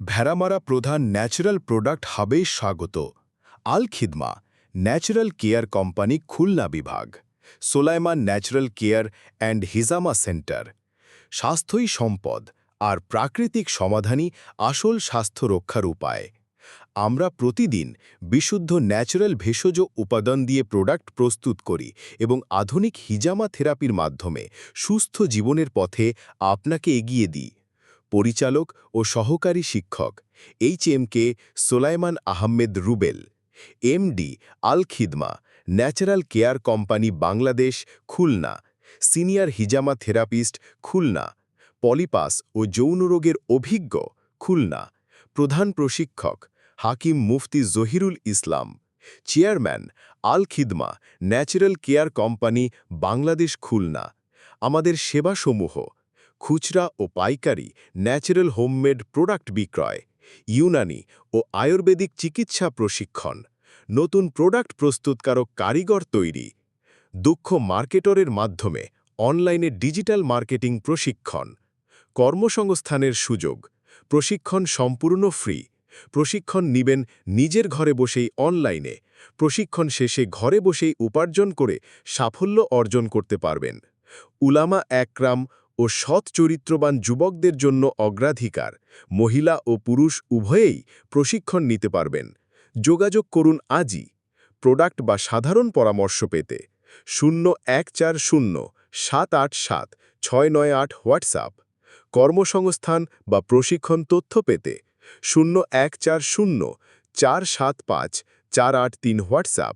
ভেড়ামারা প্রধান natural product হাবে স্বাগত। Al Khidma natural care company Khulna বিভাগ, Solaiman natural care and Hijama centre. স্বাস্থ্যই সম্পদ আর প্রাকৃতিক সমাধানই আসল স্বাস্থ্য রক্ষার উপায়। আমরা প্রতিদিন বিশুদ্ধ ন্যাচারাল ভেষজ উপাদান দিয়ে প্রোডাক্ট প্রস্তুত করি এবং আধুনিক হিজামা থেরাপির মাধ্যমে সুস্থ জীবনের পথে আপনাকে এগিয়ে দিই। পরিচালক ও সহকারী শিক্ষক HMK Solaiman Ahmed Rubel, MD Al Khidma natural care company Bangladesh, Khulna. Senior হিজামা থেরাপিস্ট, খুলনা। পলিপাস ও যৌনরোগের অভিজ্ঞ, খুলনা। প্রধান প্রশিক্ষক Hakim Mufti Jahirul Islam. Chairman Al Khidma natural care company Bangladesh, Khulna. আমাদের সেবাসমূহ: খুচরা ও পাইকারি ন্যাচারাল হোমমেড প্রোডাক্ট বিক্রয়, ইউনানি ও আয়ুর্বেদিক চিকিৎসা প্রশিক্ষণ, নতুন প্রোডাক্ট প্রস্তুতকারক কারিগর তৈরি, দক্ষ মার্কেটরের মাধ্যমে অনলাইনে ডিজিটাল মার্কেটিং প্রশিক্ষণ, কর্মসংস্থানের সুযোগ, প্রশিক্ষণ সম্পূর্ণ ফ্রি। প্রশিক্ষণ নিবেন নিজের ঘরে বসেই অনলাইনে। প্রশিক্ষণ শেষে ঘরে বসেই উপার্জন করে সাফল্য অর্জন করতে পারবেন। উলামা একরাম ও সৎ চরিত্রবান যুবকদের জন্য অগ্রাধিকার। মহিলা ও পুরুষ উভয়েই প্রশিক্ষণ নিতে পারবেন। যোগাযোগ করুন আজই। প্রোডাক্ট বা সাধারণ পরামর্শ পেতে 0140787698 হোয়াটসঅ্যাপ। কর্মসংস্থান বা প্রশিক্ষণ তথ্য পেতে 0140475483 হোয়াটসঅ্যাপ।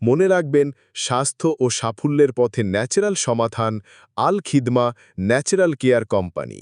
মনে রাখবেন, স্বাস্থ্য ও সাফল্যের পথে ন্যাচারাল সমাধান, আল খিদমা ন্যাচারাল কেয়ার কোম্পানি।